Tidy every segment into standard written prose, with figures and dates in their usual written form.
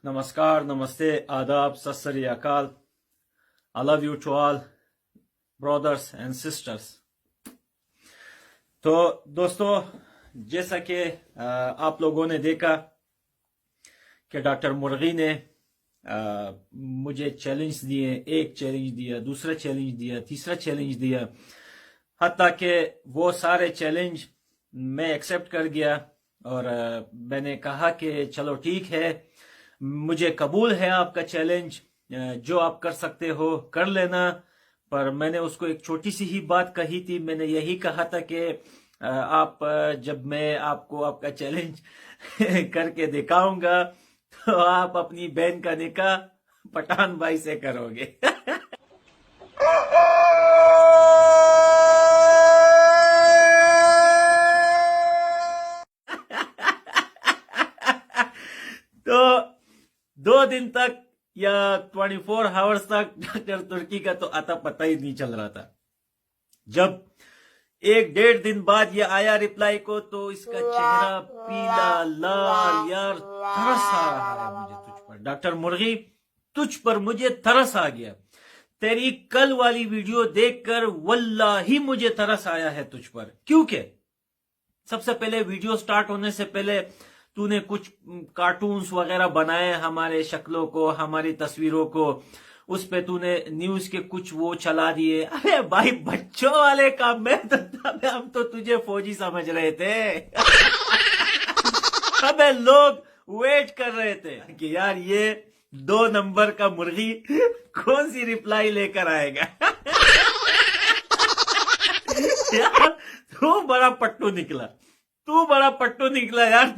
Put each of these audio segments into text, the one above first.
Namaskar, Namaste, Adab, Sat Sri Akal. I love you to all brothers and sisters. تو دوستو جیسا کہ آپ لوگوں نے دیکھا کہ ڈاکٹر مرغی نے مجھے چیلنج دیے، ایک چیلنج دیا، دوسرا چیلنج دیا، تیسرا چیلنج دیا، حتیٰ کہ وہ سارے چیلنج میں ایکسیپٹ کر گیا اور میں نے کہا کہ چلو ٹھیک ہے، مجھے قبول ہے آپ کا چیلنج، جو آپ کر سکتے ہو کر لینا۔ پر میں نے اس کو ایک چھوٹی سی ہی بات کہی تھی، میں نے یہی کہا تھا کہ آپ جب میں آپ کو آپ کا چیلنج کر کے دکھاؤں گا تو آپ اپنی بہن کا نکاح پٹھان بھائی سے کرو گے۔ تو 2 دن تک یا 24 آورز تک ڈاکٹر ترکی کا تو آتا پتہ ہی نہیں چل رہا تھا۔ جب 1-1.5 دن بعد یہ آیا رپلائی کو تو اس کا چہرہ پیلا لال، یار ترس آ رہا ہے مجھے تجھ پر ڈاکٹر مرغی، تجھ پر مجھے ترس آ گیا۔ تیری کل والی ویڈیو دیکھ کر واللہ مجھے ترس آیا ہے تجھ پر، کیونکہ سب سے پہلے ویڈیو سٹارٹ ہونے سے پہلے تو نے کچھ کارٹونز وغیرہ بنائے ہمارے شکلوں کو، ہماری تصویروں کو، اس پہ تو نے نیوز کے کچھ وہ چلا دیے۔ ارے بھائی بچوں والے کام میں ہم تو تجھے فوجی سمجھ رہے تھے۔ ہمیں لوگ ویٹ کر رہے تھے کہ یار یہ 2 نمبر کا مرغی کون سی رپلائی لے کر آئے گا۔ یار تو بڑا پٹو نکلا یار،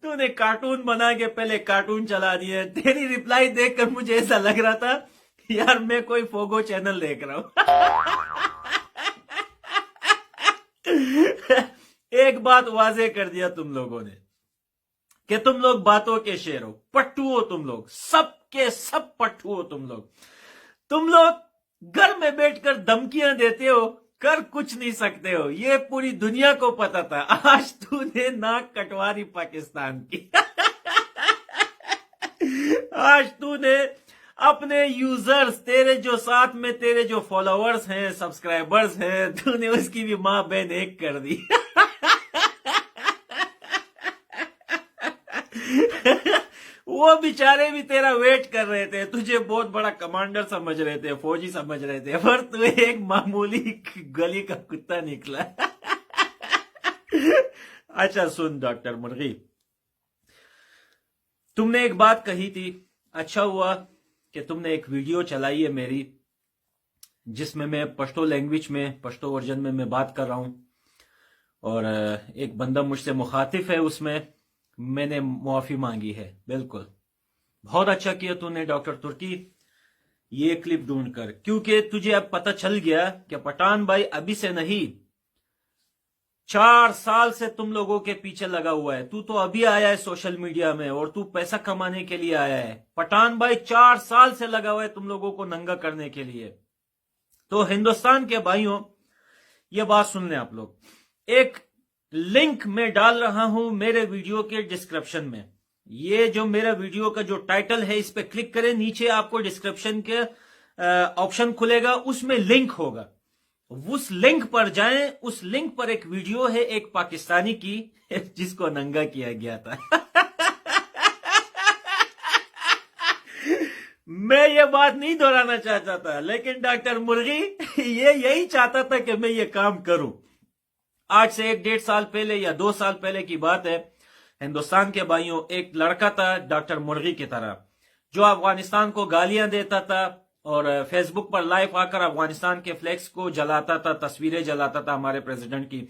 تو نے کارٹون بنا کے پہلے کارٹون چلا دیے۔ تیری رپلائی دیکھ کر مجھے ایسا لگ رہا تھا یار میں کوئی فوگو چینل دیکھ رہا ہوں۔ ایک بات واضح کر دیا تم لوگوں نے کہ تم لوگ باتوں کے شیر ہو، پٹو ہو تم لوگ، سب کے سب پٹو ہو تم لوگ۔ تم لوگ گھر میں بیٹھ کر دھمکیاں دیتے ہو، کر کچھ نہیں سکتے ہو، یہ پوری دنیا کو پتا تھا۔ آج تو نے ناک کٹواری پاکستان کی۔ آج تو نے اپنے یوزرز، تیرے جو ساتھ میں تیرے جو فالوورز ہیں، سبسکرائبرز ہیں، تو نے اس کی بھی ماں بہن ایک کر دی۔ وہ بیچارے بھی تیرا ویٹ کر رہے تھے، تجھے بہت بڑا کمانڈر سمجھ رہے تھے، فوجی سمجھ رہے تھے، پر تو ایک معمولی گلی کا کتا نکلا۔ اچھا سن ڈاکٹر مرغی، تم نے ایک بات کہی تھی، اچھا ہوا کہ تم نے ایک ویڈیو چلائی ہے میری جس میں پشتو لینگویج میں، پشتو ورژن میں بات کر رہا ہوں، اور ایک بندہ مجھ سے مخاطب ہے، اس میں نے معافی مانگی ہے۔ بالکل بہت اچھا کیا تو نے ڈاکٹر ترکی یہ کلپ ڈھونڈ کر، کیونکہ تجھے اب پتہ چل گیا کہ پٹھان بھائی ابھی سے نہیں، 4 سال سے تم لوگوں کے پیچھے لگا ہوا ہے۔ تو ابھی آیا ہے سوشل میڈیا میں اور تو پیسہ کمانے کے لیے آیا ہے۔ پٹھان بھائی 4 سال سے لگا ہوا ہے تم لوگوں کو ننگا کرنے کے لیے۔ تو ہندوستان کے بھائیوں یہ بات سن لیں آپ لوگ، ایک لنک میں ڈال رہا ہوں میرے ویڈیو کے ڈسکرپشن میں، یہ جو میرا ویڈیو کا جو ٹائٹل ہے اس پہ کلک کریں، نیچے آپ کو ڈسکرپشن کے آپشن کھلے گا، اس میں لنک ہوگا، اس لنک پر جائیں۔ اس لنک پر ایک ویڈیو ہے ایک پاکستانی کی جس کو ننگا کیا گیا تھا۔ میں یہ بات نہیں دہرانا چاہتا تھا، لیکن ڈاکٹر مرغی یہی چاہتا تھا کہ میں یہ کام کروں۔ آج سے 1-1.5 سال پہلے یا 2 سال پہلے کی بات ہے، ہندوستان کے بھائیوں، ایک لڑکا تھا ڈاکٹر مرغی کی طرح جو افغانستان کو گالیاں دیتا تھا اور فیس بک پر لائیو آ کر افغانستان کے فلیکس کو جلاتا تھا، تصویریں جلاتا تھا ہمارے پریزیڈنٹ کی۔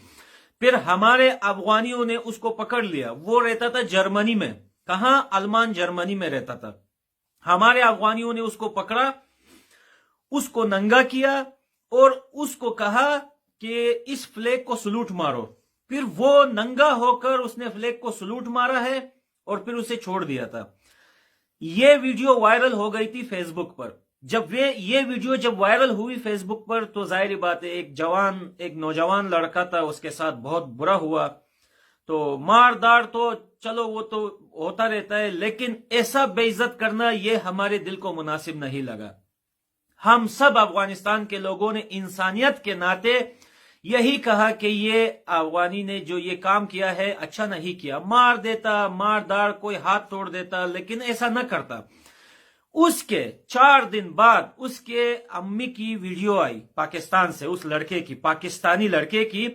پھر ہمارے افغانیوں نے اس کو پکڑ لیا، وہ رہتا تھا جرمنی میں، کہاں؟ آلمان جرمنی میں رہتا تھا۔ ہمارے افغانیوں نے اس کو پکڑا، اس کو ننگا کیا اور اس کو کہا کہ اس فلیگ کو سلوٹ مارو۔ پھر وہ ننگا ہو کر اس نے فلیگ کو سلوٹ مارا ہے اور پھر اسے چھوڑ دیا تھا۔ یہ ویڈیو وائرل ہو گئی تھی فیس بک پر۔ جب یہ ویڈیو جب وائرل ہوئی فیس بک پر تو ظاہری بات ہے ایک نوجوان لڑکا تھا، اس کے ساتھ بہت برا ہوا، تو مار داڑ تو चलो वो तो होता रहता है, लेकिन ऐसा बेइज्जत करना ये हमारे दिल को मुनासिब नहीं लगा। हम सब अफगानिस्तान के लोगों ने इंसानियत के नाते यही कहा कि ये अफगानी ने जो ये काम किया है अच्छा नहीं किया। मार देता, मार दाड़, कोई हाथ तोड़ देता, लेकिन ऐसा न करता। उसके 4 दिन बाद उसके अम्मी की वीडियो आई पाकिस्तान से, उस लड़के की, पाकिस्तानी लड़के की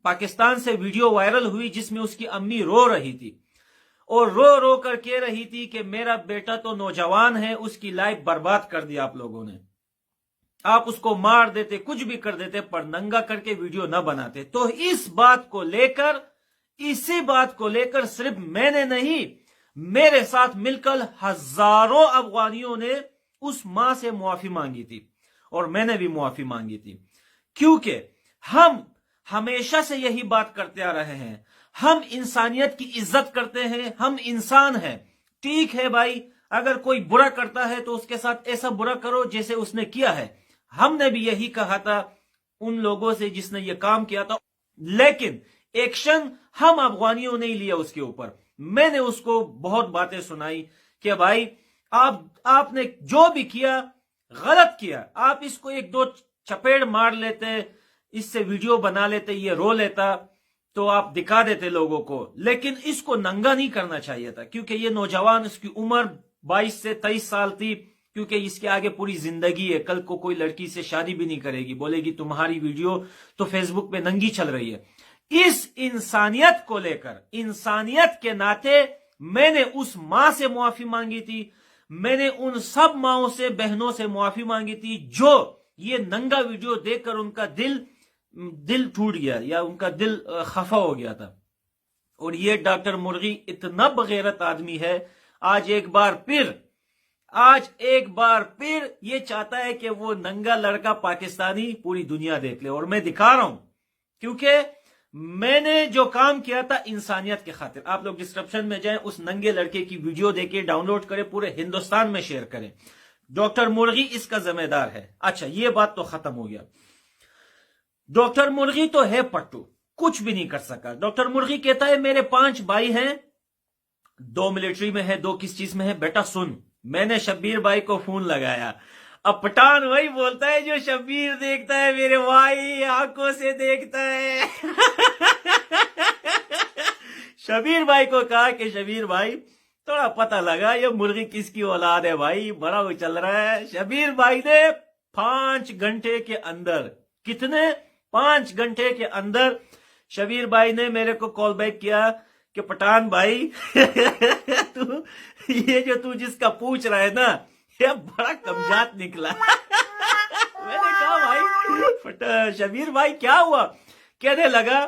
पाकिस्तान से वीडियो वायरल हुई जिसमें उसकी अम्मी रो रही थी और रो रो कर कह रही थी कि मेरा बेटा तो नौजवान है, उसकी लाइफ बर्बाद कर दी आप लोगों ने, आप उसको मार देते, कुछ भी कर देते, पर नंगा करके वीडियो न बनाते। तो इसी बात को लेकर सिर्फ मैंने नहीं, मेरे साथ मिलकर हजारों अफगानियों ने उस मां से मुआफी मांगी थी और मैंने भी मुआफी मांगी थी, क्योंकि हम हमेशा से यही बात करते आ रहे हैं। हम इंसानियत की इज्जत करते हैं, हम इंसान हैं। ठीक है भाई, अगर कोई बुरा करता है तो उसके साथ ऐसा बुरा करो जैसे उसने किया है। हमने भी यही कहा था उन लोगों से जिसने ये काम किया था, लेकिन एक्शन हम अफगानियों ने लिया उसके ऊपर। मैंने उसको बहुत बातें सुनाई कि भाई आपने जो भी किया गलत किया, आप इसको 1-2 चपेड़ मार लेते, इससे वीडियो बना लेते, ये रो लेता तो आप दिखा देते लोगों को, लेकिन इसको नंगा नहीं करना चाहिए था, क्योंकि ये नौजवान, इसकी उम्र 22 से 23 साल थी, क्योंकि इसके आगे पूरी जिंदगी है। कल को कोई लड़की से शादी भी नहीं करेगी, बोलेगी तुम्हारी वीडियो तो फेसबुक पे नंगी चल रही है। इस इंसानियत को लेकर, इंसानियत के नाते मैंने उस मां से मुआफी मांगी थी, मैंने उन सब माओं से, बहनों से मुआफी मांगी थी जो ये नंगा वीडियो देखकर उनका दिल टूट गया या उनका दिल खफा हो गया था। और ये डॉक्टर मुर्गी इतना बगैरत आदमी है, आज एक बार फिर ये चाहता है कि वो नंगा लड़का पाकिस्तानी पूरी दुनिया देख ले। और मैं दिखा रहा हूं, क्योंकि मैंने जो काम किया था इंसानियत के खातिर। आप लोग डिस्क्रिप्शन में जाएं, उस नंगे लड़के की वीडियो देके डाउनलोड करें, पूरे हिंदुस्तान में शेयर करें। डॉक्टर मुर्गी इसका जिम्मेदार है। अच्छा, ये बात तो खत्म हो गया। डॉक्टर मुर्गी तो है पट्टू, कुछ भी नहीं कर सका। डॉक्टर मुर्गी कहता है मेरे 5 भाई हैं, 2 मिलिट्री में है, 2 किस चीज में है। बेटा सुन, मैंने शब्बीर भाई को फोन लगाया। अब पठान वही बोलता है जो शब्बीर देखता है, मेरे भाई आंखों से देखता है। शब्बीर भाई को कहा कि शब्बीर भाई थोड़ा पता लगा ये मुर्गी किसकी औलाद है भाई, बड़ा उछल रहा है। शब्बीर भाई ने 5 घंटे के अंदर, कितने 5 घंटे के अंदर शब्बीर भाई ने मेरे को कॉल बैक किया कि पठान भाई तू ये जो तू जिसका पूछ रहा है ना, ये बड़ा कमजात निकला। मैंने कहा भाई शब्बीर भाई क्या हुआ? कहने लगा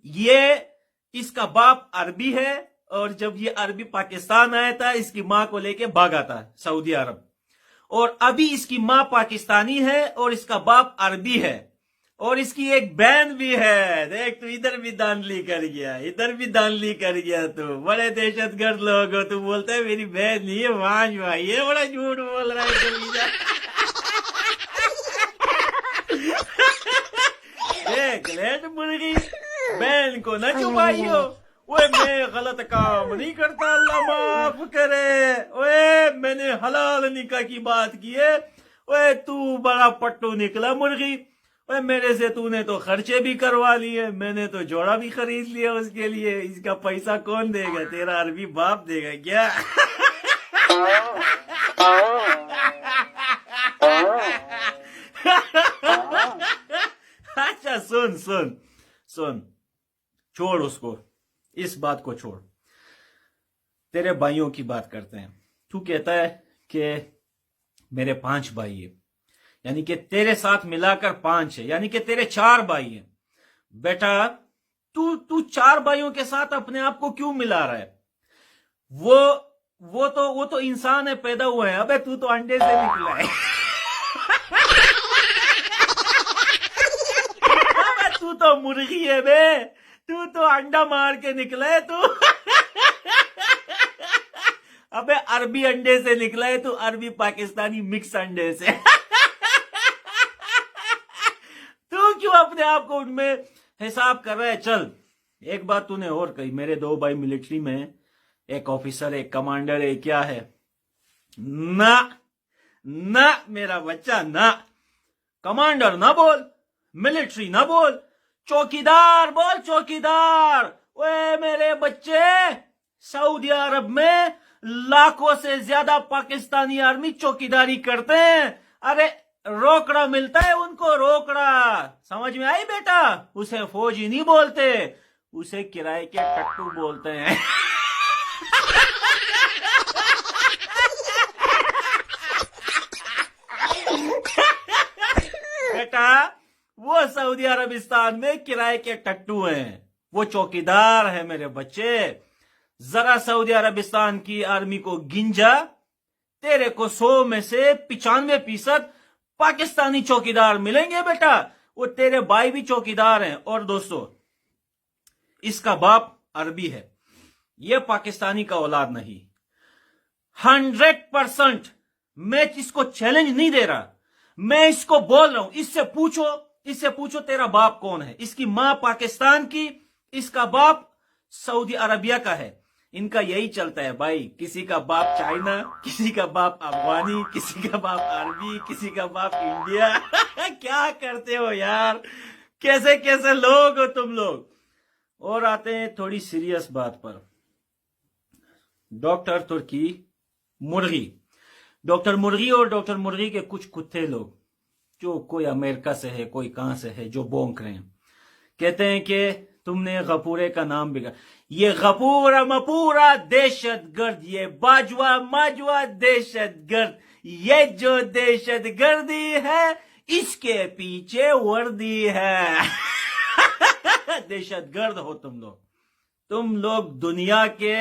ये इसका बाप अरबी है और जब ये अरबी पाकिस्तान आया था इसकी मां को लेके भागा था सऊदी अरब, और अभी इसकी मां पाकिस्तानी है और इसका बाप अरबी है और इसकी एक बहन भी है। देख तू इधर भी दानली कर गया, इधर भी दानली कर गया, तू बड़े दहशतगर्द लोग हो। तू बोलता है मेरी बहन नहीं है, वांझ भाई, ये बड़ा झूठ बोल रहा है। देख लेट मुर्गी, बहन को न छुपाइयो। ओए मैं गलत काम नहीं करता, अल्लाह माफ करे। ओए मैंने हलाल निकाह की बात की है। ओए तू बड़ा पट्टू निकला मुर्गी। ओए मेरे से तूने तो खर्चे भी करवा लिए, मैंने तो जोड़ा भी खरीद लिया उसके लिए। इसका पैसा कौन देगा? तेरा अरबी बाप देगा क्या? अच्छा सुन सुन सुन, छोड़ उसको, इस बात को छोड़, तेरे भाइयों की बात करते हैं। तू कहता है कि मेरे 5 भाई है, यानी कि तेरे साथ मिलाकर 5 है, यानी कि तेरे 4 भाई हैं। बेटा तू 4 भाइयों के साथ अपने आप को क्यों मिला रहा है? वो तो इंसान है, पैदा हुआ है। अबे तू तो अंडे से निकला है। अबे तू तो मुर्गी है बे, तू तो अंडा मार के निकला है तू। अबे अरबी अंडे से निकला है तू, अरबी पाकिस्तानी मिक्स अंडे से। तू क्यों अपने आप को उनमें हिसाब कर रहा है? चल एक बात तूने और कही, मेरे 2 भाई मिलिट्री में, एक ऑफिसर, एक कमांडर है, क्या है? ना ना मेरा बच्चा, ना कमांडर ना बोल, मिलिट्री ना बोल, चौकीदार बोल, चौकीदार। ओए मेरे बच्चे, सऊदी अरब में लाखों से ज्यादा पाकिस्तानी आर्मी चौकीदारी करते हैं। अरे रोकड़ा मिलता है उनको, रोकड़ा। समझ में आई बेटा? उसे फौजी नहीं बोलते, उसे किराए के टट्टू बोलते हैं। बेटा वो सऊदी अरबिस्तान में किराए के टट्टू हैं, वो चौकीदार है मेरे बच्चे। जरा सऊदी अरबिस्तान की आर्मी को गिन जा, तेरे को 100 में से 95% पाकिस्तानी चौकीदार मिलेंगे बेटा। वो तेरे भाई भी चौकीदार हैं। और दोस्तों, इसका बाप अरबी है, ये पाकिस्तानी का औलाद नहीं। 100% मैं इसको चैलेंज नहीं दे रहा, मैं इसको बोल रहा हूं। इससे पूछो तेरा बाप कौन है। इसकी मां पाकिस्तान की, इसका बाप सऊदी अरबिया का है। इनका यही चलता है भाई, किसी का बाप चाइना, किसी का बाप अफगानी, किसी का बाप अरबी, किसी का बाप इंडिया। क्या करते हो यार, कैसे कैसे लोग हो तुम लोग। और आते हैं थोड़ी सीरियस बात पर। डॉक्टर तुर्की मुर्गी, डॉक्टर मुर्गी और डॉक्टर मुर्गी के कुछ कुत्ते लोग, जो कोई अमेरिका से है, कोई कहां से है, जो भौंक रहे हैं, कहते हैं कि तुमने गफूरे का नाम बिगाड़। ये गफूरा मपूरा दहशतगर्द, ये बाजवा माजवा दहशतगर्द, ये जो दहशतगर्दी है इसके पीछे वर्दी है। दहशतगर्द हो तुम लोग दुनिया के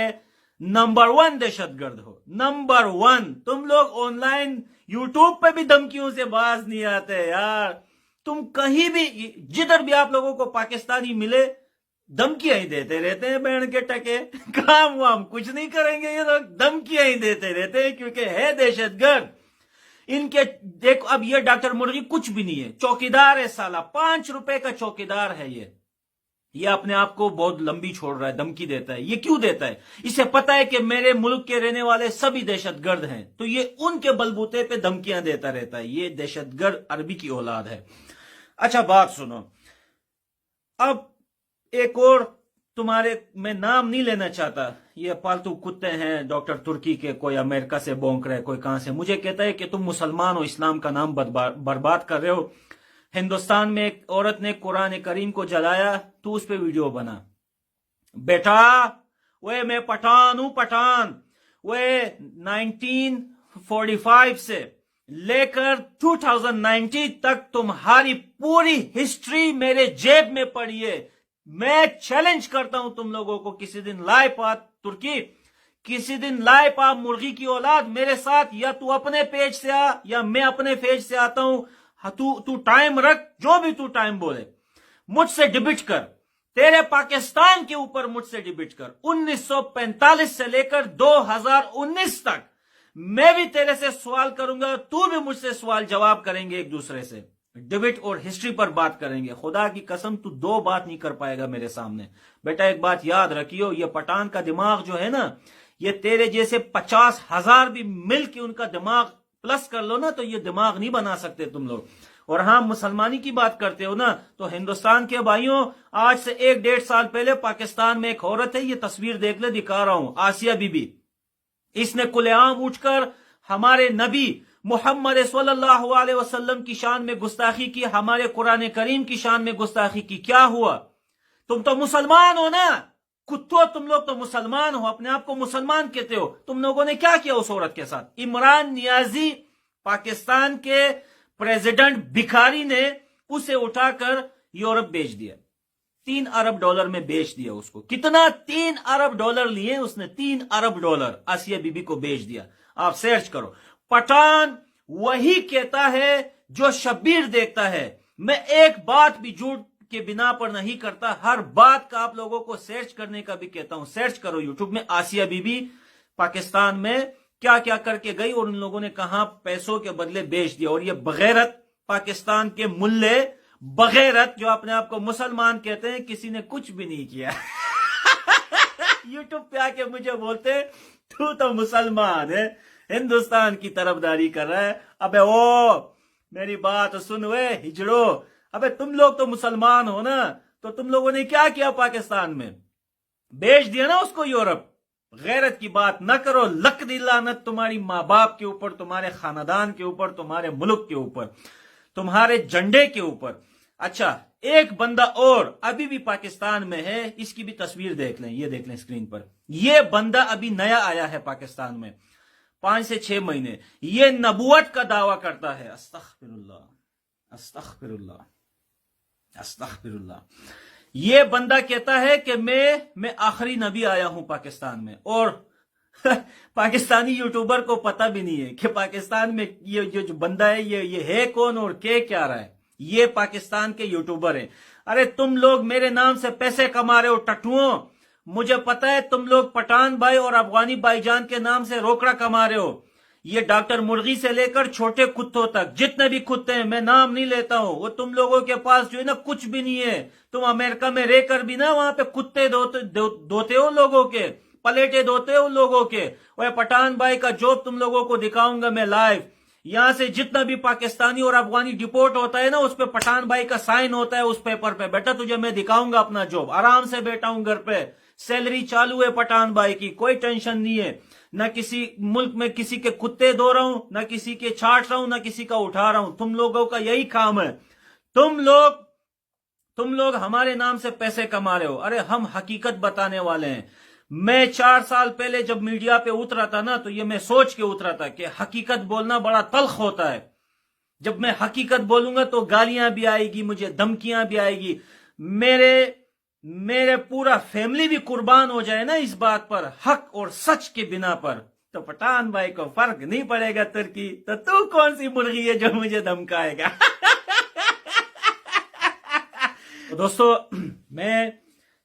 नंबर 1 दहशतगर्द हो, नंबर 1। तुम लोग ऑनलाइन यूट्यूब पे भी धमकियों से बाज नहीं आते यार। तुम कहीं भी, जिधर भी आप लोगों को पाकिस्तानी मिले, धमकियां ही देते रहते हैं। बैंड के टके काम वाम कुछ नहीं करेंगे ये लोग, धमकियां ही देते रहते हैं, क्योंकि है दहशतगर्द इनके। देखो अब ये डॉक्टर मुर्गी कुछ भी नहीं है, चौकीदार है साला, 5 रुपए का चौकीदार है ये अपने आप को बहुत लंबी छोड़ रहा है, धमकी देता है। ये क्यों देता है? इसे पता है कि मेरे मुल्क के रहने वाले सभी दहशतगर्द हैं, तो ये उनके बलबूते पे धमकियां देता रहता है। ये दहशतगर्द अरबी की औलाद है। अच्छा बात सुनो, अब एक और तुम्हारे, मैं नाम नहीं लेना चाहता, ये पालतू कुत्ते हैं डॉक्टर तुर्की के, कोई अमेरिका से भौंक रहे, कोई कहां से, मुझे कहता है कि तुम मुसलमान हो, इस्लाम का नाम बर्बाद कर रहे हो। हिंदुस्तान में एक औरत ने कुरान करीम को जलाया, तू उस पे वीडियो बना। बेटा वे मैं पठान हूं, पठान। वे 1945 से लेकर 2019 तक तुम्हारी पूरी हिस्ट्री मेरे जेब में पड़ी है। मैं चैलेंज करता हूं तुम लोगों को, किसी दिन लाए पा तुर्की, किसी दिन लाए पा मुर्गी की औलाद मेरे साथ, या तू अपने पेज से आ या मैं अपने पेज से आता हूं। तू टाइम रख, जो भी तू टाइम बोले, मुझसे डिबेट कर, तेरे पाकिस्तान के ऊपर मुझसे डिबेट कर। 1945 से लेकर 2019 तक मैं भी तेरे से सवाल करूंगा, तू भी मुझसे सवाल जवाब करेंगे, एक दूसरे से डिबेट और हिस्ट्री पर बात करेंगे। खुदा की कसम तू 2 बात नहीं कर पाएगा मेरे सामने। बेटा एक बात याद रखियो, ये पठान का दिमाग जो है ना, ये तेरे जैसे 50,000 भी मिल के उनका दिमाग प्लस कर लो ना, तो ये दिमाग नहीं बना सकते तुम लोग। और हाँ, मुसलमानी की बात करते हो ना, तो हिंदुस्तान के भाइयों, आज से 1-1.5 साल पहले पाकिस्तान में एक औरत है, ये तस्वीर देख ले, दिखा रहा हूं, आसिया बीबी। इसने खुलेआम उठकर हमारे नबी मोहम्मद सल्लल्लाहु अलैहि वसल्लम की शान में गुस्ताखी की, हमारे कुरान करीम की शान में गुस्ताखी की। क्या हुआ? तुम तो मुसलमान हो ना कुत्तों, तुम लोग तो मुसलमान हो, अपने आप को मुसलमान कहते हो। तुम लोगों ने क्या किया उस औरत के साथ? इमरान नियाजी, पाकिस्तान के प्रेसिडेंट भिखारी, ने उसे उठाकर यूरोप बेच दिया। $3 अरब में बेच दिया उसको। कितना? $3 अरब लिए उसने, $3 अरब आसिया बीबी को बेच दिया। आप सर्च करो। पठान वही कहता है जो शब्बीर देखता है। मैं एक बात भी झूठ के बिना पर नहीं करता, हर बात का आप लोगों को सर्च करने का भी कहता हूं। सर्च करो यूट्यूब में, आसिया बीबी पाकिस्तान में क्या क्या करके गई और उन लोगों ने कहां पैसों के बदले बेच दिया। और ये बगैरत पाकिस्तान के मुल्ले बगैरत जो अपने आप को मुसलमान कहते हैं, किसी ने कुछ भी नहीं किया। यूट्यूब पे आके मुझे बोलते हैं तू तो मुसलमान है, हिंदुस्तान की तरफदारी कर रहा है। अबे ओ मेरी बात सुन वे हिजड़ो, अबे तुम लोग तो मुसलमान हो ना, तो तुम लोगों ने क्या किया पाकिस्तान में? बेच दिया ना उसको यूरोप। गैरत की बात न करो, लक दी लानत तुम्हारी माँ बाप के ऊपर, तुम्हारे खानदान के ऊपर, तुम्हारे मुल्क के ऊपर, तुम्हारे झंडे के ऊपर। अच्छा, एक बंदा और अभी भी पाकिस्तान में है, इसकी भी तस्वीर देख लें, ये देख लें स्क्रीन पर। ये बंदा अभी नया आया है पाकिस्तान में, 5 से 6 महीने। ये नबूवत का दावा करता है। अस्तगफिरुल्लाह, अस्तगफिरुल्लाह, अस्तगफिरुल्लाह। ये बंदा कहता है कि मैं आखिरी नबी आया हूं पाकिस्तान में, और पाकिस्तानी यूट्यूबर को पता भी नहीं है कि पाकिस्तान में ये जो बंदा है ये है कौन और क्या रहा है। ये पाकिस्तान के यूट्यूबर है। अरे तुम लोग मेरे नाम से पैसे कमा रहे हो टट्टुओं, मुझे पता है तुम लोग पठान भाई और अफगानी भाईजान के नाम से रोकड़ा कमा रहे हो। ये डॉक्टर मुर्गी से लेकर छोटे कुत्तों तक, जितने भी कुत्ते हैं, मैं नाम नहीं लेता हूं, वो तुम लोगों के पास जो है ना कुछ भी नहीं है। तुम अमेरिका में रहकर भी ना वहां पे कुत्ते धोते हो लोगों के, पलेटे धोते हो लोगों के। वह पठान भाई का जॉब तुम लोगों को दिखाऊंगा मैं लाइव। यहां से जितना भी पाकिस्तानी और अफगानी डिपोर्ट होता है ना, उस पे पठान भाई का साइन होता है उस पेपर पे। बेटा तुझे मैं दिखाऊंगा अपना जॉब, आराम से बैठा हूं घर पे, सैलरी चालू है पठान भाई की, कोई टेंशन नहीं है। न किसी मुल्क में किसी के कुत्ते धो रहा हूं, न किसी के छाट रहा हूं, न किसी का उठा रहा हूं। तुम लोगों का यही काम है। तुम लोग हमारे नाम से पैसे कमा रहे हो। अरे हम हकीकत बताने वाले हैं। मैं 4 साल पहले जब मीडिया पे उतरा था ना, तो ये मैं सोच के उतरा था कि हकीकत बोलना बड़ा तल्ख होता है। जब मैं हकीकत बोलूंगा तो गालियां भी आएगी, मुझे धमकियां भी आएगी, मेरे पूरा फैमिली भी कुर्बान हो जाए ना इस बात पर, हक और सच के बिना पर, तो पठान भाई को फर्क नहीं पड़ेगा तुर्की। तो तू कौन सी मुर्गी है जो मुझे धमकाएगा? तो दोस्तों, मैं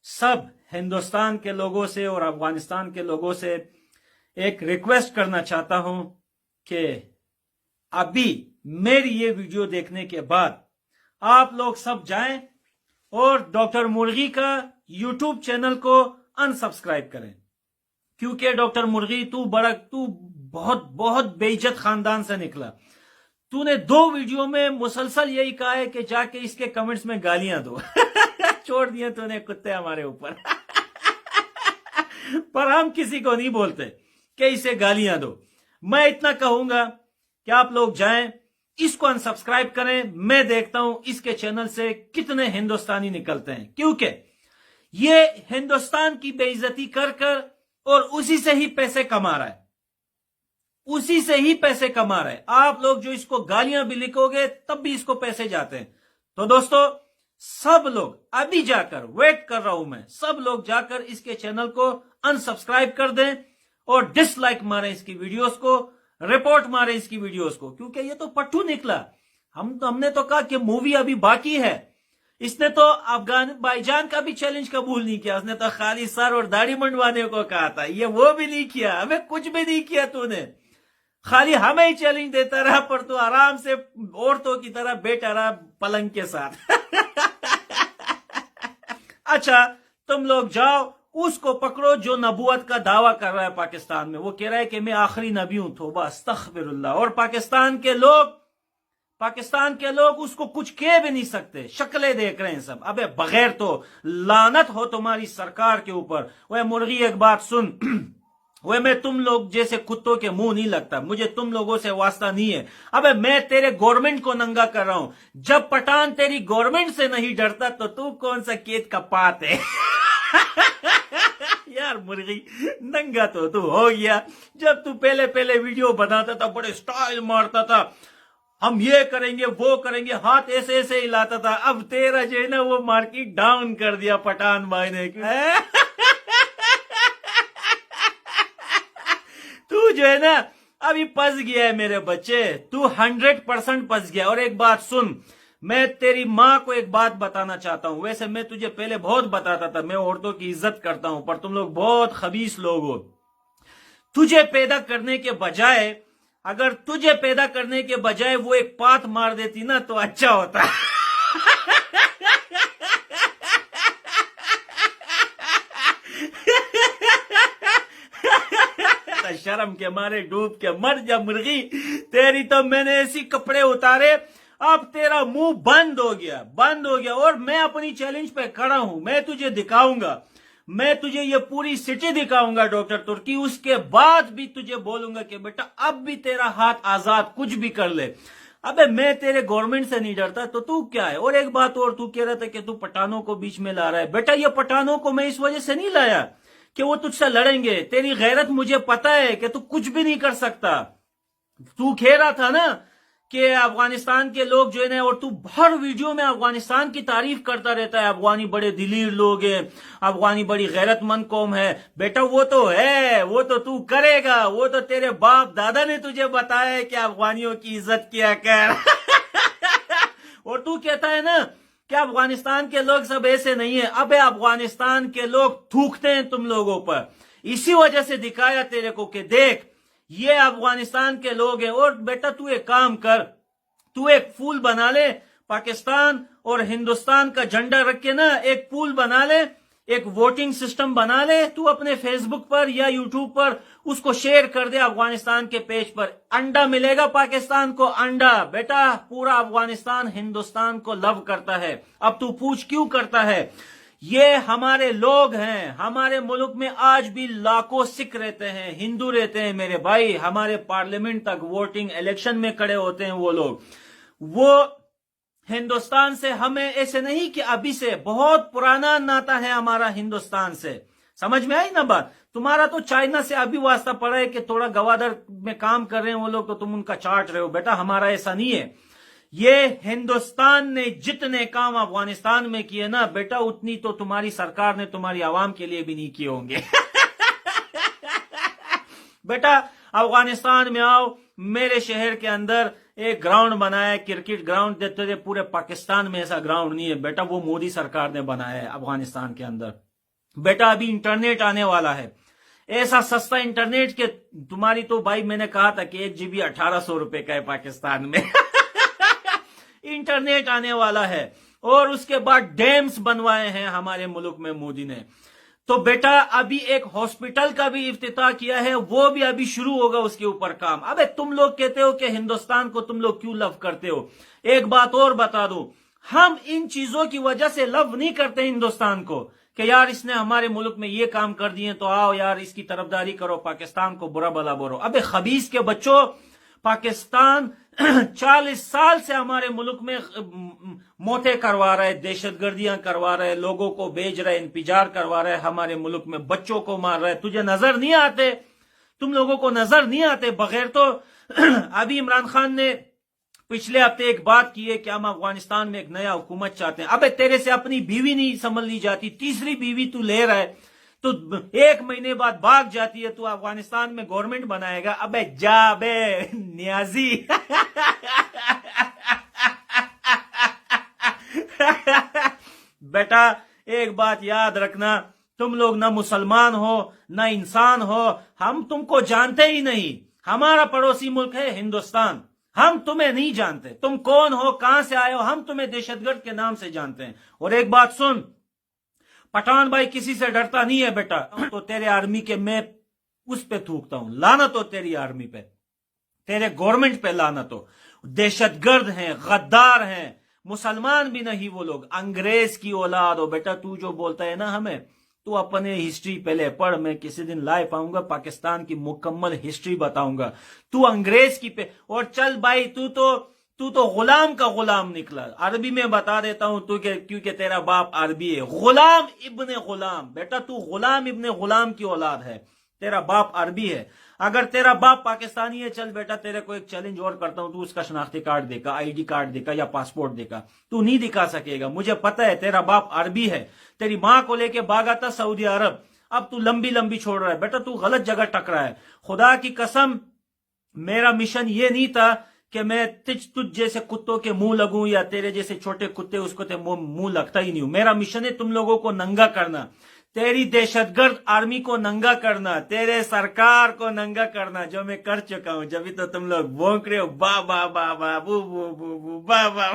सब हिंदुस्तान के लोगों से और अफगानिस्तान के लोगों से एक रिक्वेस्ट करना चाहता हूं कि अभी मेरी ये वीडियो देखने के बाद आप लोग सब जाएं और डॉक्टर मुर्गी का यूट्यूब चैनल को अनसब्सक्राइब करें। क्योंकि डॉक्टर मुर्गी तू बहुत बहुत बेइज्जत खानदान से निकला। तूने 2 वीडियो में मुसलसल यही कहा है कि जाके इसके कमेंट्स में गालियां दो। छोड़ दिए तूने कुत्ते हमारे ऊपर। पर हम किसी को नहीं बोलते कि इसे गालियां दो। मैं इतना कहूंगा कि आप लोग जाएं, इसको अनसब्सक्राइब करें। मैं देखता हूं इसके चैनल से कितने हिंदुस्तानी निकलते हैं, क्योंकि ये हिंदुस्तान की बेइज्जती कर कर और उसी से ही पैसे कमा रहा है, उसी से ही पैसे कमा रहा है। आप लोग जो इसको गालियां भी लिखोगे तब भी इसको पैसे जाते हैं। तो दोस्तों, सब लोग अभी जाकर, वेट कर रहा हूं मैं, सब लोग जाकर इसके चैनल को अनसब्सक्राइब कर दें और डिसलाइक मारें इसकी वीडियोस को, रिपोर्ट मारे इसकी वीडियोस को, क्योंकि ये तो पट्टू निकला। हमने तो कहा कि मूवी अभी बाकी है। इसने तो अफगान भाईजान का भी चैलेंज कबूल नहीं किया, उसने तो खाली सर और दाढ़ी मंडवाने को कहा था, ये वो भी नहीं किया। हमें कुछ भी नहीं किया तूने, खाली हमें ही चैलेंज देता रहा, पर तू आराम से औरतों की तरह बैठा रहा पलंग के साथ। अच्छा, तुम लोग जाओ, उसको पकड़ो जो नबूवत का दावा कर रहा है पाकिस्तान में। वो कह रहा है कि मैं आखिरी नबी हूं। तौबा अस्तगफिरुल्लाह। और पाकिस्तान के लोग उसको कुछ कह भी नहीं सकते। शक्लें देख रहे हैं सब। अबे बगैर तो लानत हो तुम्हारी सरकार के ऊपर। वह मुर्गी, एक बात सुन, वह मैं तुम लोग जैसे कुत्तों के मुंह नहीं लगता, मुझे तुम लोगों से वास्ता नहीं है। अबे मैं तेरे गवर्नमेंट को नंगा कर रहा हूं। जब पठान तेरी गवर्नमेंट से नहीं डरता तो तू कौन सा केत का पात है? यार मुर्गी, नंगा तो तू हो गया। जब तू पहले वीडियो बनाता था, बड़े स्टाइल मारता था, हम ये करेंगे वो करेंगे, हाथ ऐसे ऐसे हिलाता था। अब तेरा जो है ना वो मार्केट डाउन कर दिया पठान भाई ने। तू जो है ना अभी फंस गया है मेरे बच्चे, तू 100% फंस गया। और एक बात सुन, मैं तेरी माँ को एक बात बताना चाहता हूं। वैसे मैं तुझे पहले बहुत बताता था, मैं औरतों की इज्जत करता हूं, पर तुम लोग बहुत खबीस लोग हो। तुझे पैदा करने के बजाय, अगर तुझे पैदा करने के बजाय वो एक पात मार देती ना तो अच्छा होता। शर्म के मारे डूब के मर जा मुर्गी, तेरी तो मैंने ऐसी कपड़े उतारे, अब तेरा मुंह बंद हो गया। और मैं अपनी चैलेंज पे खड़ा हूं, मैं तुझे दिखाऊंगा, मैं तुझे ये पूरी सिटी दिखाऊंगा डॉक्टर तुर्की, उसके बाद भी तुझे बोलूंगा कि बेटा अब भी तेरा हाथ आजाद, कुछ भी कर ले। अबे मैं तेरे गवर्नमेंट से नहीं डरता तो तू क्या है। और एक बात और, तू कह रहा था कि तू पठानों को बीच में ला रहा है। बेटा ये पठानों को मैं इस वजह से नहीं लाया कि वो तुझसे लड़ेंगे, तेरी गैरत मुझे पता है कि तू कुछ भी नहीं कर सकता। तू कह रहा था ना कि अफगानिस्तान के लोग जो है ना, और तू हर वीडियो में अफगानिस्तान की तारीफ करता रहता है, अफगानी बड़े दिलीर लोग हैं, अफगानी बड़ी गैरतमंद कौम है। बेटा वो तो है, वो तो तू करेगा, वो तो तेरे बाप दादा ने तुझे बताया है कि अफगानियों की इज्जत किया कर। और तू कहता है ना कि अफगानिस्तान के लोग सब ऐसे नहीं है। अबे अफगानिस्तान के लोग थूकते हैं तुम लोगों पर, इसी वजह से दिखाया तेरे को कि देख ये अफगानिस्तान के लोग हैं। और बेटा तू एक काम कर, तू एक फूल बना ले, पाकिस्तान और हिंदुस्तान का झंडा रख के ना एक पूल बना ले, एक वोटिंग सिस्टम बना ले, तू अपने फेसबुक पर या यूट्यूब पर उसको शेयर कर दे अफगानिस्तान के पेज पर। अंडा मिलेगा पाकिस्तान को, अंडा। बेटा पूरा अफगानिस्तान हिंदुस्तान को लव करता है। अब तू पूछ क्यों करता है? ये हमारे लोग हैं, हमारे मुल्क में आज भी लाखों सिख रहते हैं, हिंदू रहते हैं मेरे भाई, हमारे पार्लियामेंट तक वोटिंग इलेक्शन में खड़े होते हैं वो लोग। वो हिंदुस्तान से हमें ऐसे नहीं कि अभी से, बहुत पुराना नाता है हमारा हिंदुस्तान से। समझ में आई ना बात? तुम्हारा तो चाइना से अभी वास्ता पड़ा है कि थोड़ा गवादर में काम कर रहे हैं वो लोग तो तुम उनका चाट रहे हो। बेटा हमारा ऐसा नहीं है। ये हिंदुस्तान ने जितने काम अफगानिस्तान में किए ना बेटा, उतनी तो तुम्हारी सरकार ने तुम्हारी आवाम के लिए भी नहीं किए होंगे। बेटा अफगानिस्तान में आओ, मेरे शहर के अंदर एक ग्राउंड बनाया है, क्रिकेट ग्राउंड देते थे, पूरे पाकिस्तान में ऐसा ग्राउंड नहीं है बेटा, वो मोदी सरकार ने बनाया है अफगानिस्तान के अंदर। बेटा अभी इंटरनेट आने वाला है, ऐसा सस्ता इंटरनेट के तुम्हारी तो भाई, मैंने कहा था कि 1 GB 1800 रुपए का है पाकिस्तान में। इंटरनेट आने वाला है। और उसके बाद डैम्स बनवाए हैं हमारे मुल्क में मोदी ने। तो बेटा अभी एक हॉस्पिटल का भी इफ्तिताह किया है, वो भी अभी शुरू होगा उसके ऊपर काम। अबे तुम लोग कहते हो कि हिंदुस्तान को तुम लोग क्यों लव करते हो? एक बात और बता दूं, हम इन चीजों की वजह से लव नहीं करते हिंदुस्तान को कि यार इसने हमारे मुल्क में ये काम कर दिए तो आओ यार इसकी तरफदारी करो, पाकिस्तान को बुरा भला बोलो। अबे खबीस के बच्चों, पाकिस्तान 40 साल से हमारे मुल्क में मौतें करवा रहा है, दहशतगर्दियां करवा रहा है, लोगों को भेज रहा है, इंफिजार करवा रहा है, हमारे मुल्क में बच्चों को मार रहा है। तुझे नजर नहीं आते? तुम लोगों को नजर नहीं आते? बगैर तो अभी इमरान खान ने पिछले हफ्ते एक बात की है कि हम अफगानिस्तान में एक नया हुकूमत चाहते हैं। अबे तेरे से अपनी बीवी नहीं संभल ली जाती, तीसरी बीवी तू ले रहा है, तो 1 महीने बाद भाग जाती है, तू अफगानिस्तान में गवर्नमेंट बनाएगा। अबे जा बे नियाजी। बेटा एक बात याद रखना, तुम लोग ना मुसलमान हो ना इंसान हो, हम तुमको जानते ही नहीं। हमारा पड़ोसी मुल्क है हिंदुस्तान, हम तुम्हें नहीं जानते, तुम कौन हो, कहां से आए हो, हम तुम्हें दहशतगर्द के नाम से जानते हैं। और एक बात सुन, पठान भाई किसी से डरता नहीं है बेटा, तो तेरे आर्मी के मैं उस पे थूकता हूं, लानत हो तेरी आर्मी पे, तेरे गवर्नमेंट पे लानत हो। दहशतगर्द हैं, गद्दार हैं, मुसलमान भी नहीं वो लोग, अंग्रेज की औलाद हो। बेटा तू जो बोलता है ना हमें, तू अपने हिस्ट्री पहले पढ़, मैं किसी दिन लाइव आऊंगा, पाकिस्तान की मुकम्मल हिस्ट्री बताऊंगा। तू अंग्रेज की पे, और चल भाई तू तो गुलाम का गुलाम निकला। अरबी में बता देता हूं तू के, क्योंकि तेरा बाप अरबी है, गुलाम इब्ने गुलाम। बेटा तू गुलाम इब्ने गुलाम की औलाद है, तेरा बाप अरबी है। अगर तेरा बाप पाकिस्तानी है, चल बेटा तेरे को एक चैलेंज और करता हूं, तू उसका शनाख्ती कार्ड देगा, ID कार्ड देगा या पासपोर्ट देगा, तू नहीं दिखा सकेगा। मुझे पता है तेरा बाप अरबी है, तेरी मां को लेके भागा था सऊदी अरब, अब तू लंबी लंबी छोड़ रहा है। बेटा तू गलत जगह टकरा है। खुदा की कसम मेरा मिशन ये नहीं था कि मैं तुझ जैसे कुत्तों के मुंह लगूं या तेरे जैसे छोटे कुत्ते उसको मुंह लगता ही नहीं हूं। मेरा मिशन है तुम लोगों को नंगा करना, तेरी दहशतगर्द आर्मी को नंगा करना, तेरे सरकार को नंगा करना, जो मैं कर चुका हूं। जब भी तो तुम लोग भौंक रहे हो, बा बा बा बा बू बू बू बू बा बा।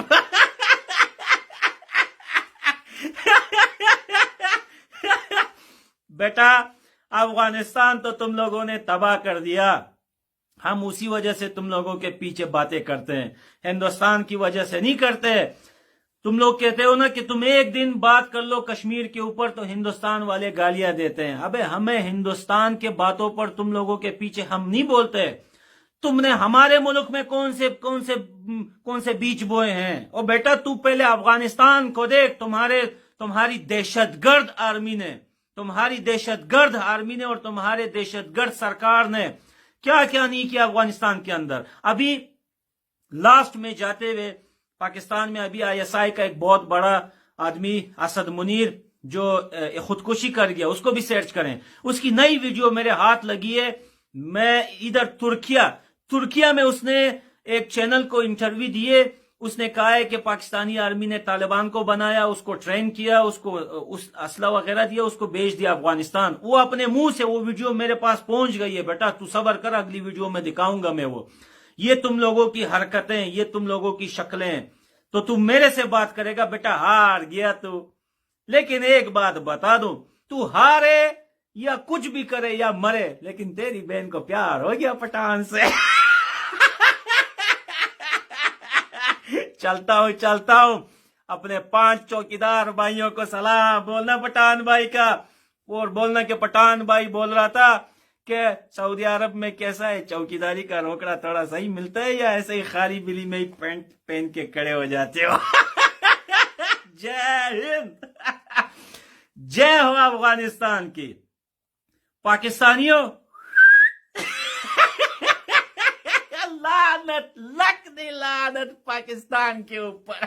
बेटा افغانستان تو تم لوگوں نے تباہ کر دیا. ہم اسی وجہ سے تم لوگوں کے پیچھے باتیں کرتے ہیں, ہندوستان کی وجہ سے نہیں کرتے. تم لوگ کہتے ہو نا کہ تم ایک دن بات کر لو کشمیر کے اوپر تو ہندوستان والے گالیاں دیتے ہیں. ابے ہمیں ہندوستان کے باتوں پر تم لوگوں کے پیچھے ہم نہیں بولتے. تم نے ہمارے ملک میں کون سے بیج بوئے ہیں؟ اور بیٹا تو پہلے افغانستان کو دیکھ. تمہاری دہشت گرد آرمی نے اور تمہارے دہشت گرد سرکار نے کیا کیا نہیں کیا افغانستان کے اندر. ابھی لاسٹ میں جاتے ہوئے پاکستان میں ابھی ISI کا ایک بہت بڑا آدمی اسد منیر جو خودکشی کر گیا, اس کو بھی سرچ کریں. اس کی نئی ویڈیو میرے ہاتھ لگی ہے. میں ادھر ترکیہ میں اس نے ایک چینل کو انٹرویو دیے. اس نے کہا ہے کہ پاکستانی آرمی نے طالبان کو بنایا, اس کو ٹرین کیا, اس کو اسلحہ وغیرہ دیا, اس کو بھیج دیا افغانستان. وہ اپنے منہ سے وہ ویڈیو میرے پاس پہنچ گئی ہے. بیٹا تو صبر کر, اگلی ویڈیو میں دکھاؤں گا میں وہ. یہ تم لوگوں کی حرکتیں, یہ تم لوگوں کی شکلیں, تو تم میرے سے بات کرے گا. بیٹا ہار گیا تو, لیکن ایک بات بتا دوں, تو ہارے یا کچھ بھی کرے یا مرے, لیکن تیری بہن کو پیار ہو گیا پٹھان سے. چلتا ہوں اپنے 5 چوکیدار بھائیوں کو سلام بولنا پٹھان بھائی کا, اور بولنا کہ پٹھان بھائی بول رہا تھا کہ سعودی عرب میں کیسا ہے, چوکیداری کا روکڑا تھوڑا صحیح ملتا ہے یا ایسے ہی خالی بلی میں ہی پینٹ پہن کے کھڑے ہو جاتے ہو؟ جے ہند, جے ہو افغانستان کی. پاکستانیوں لعنت لعنت پاکستان کے اوپر.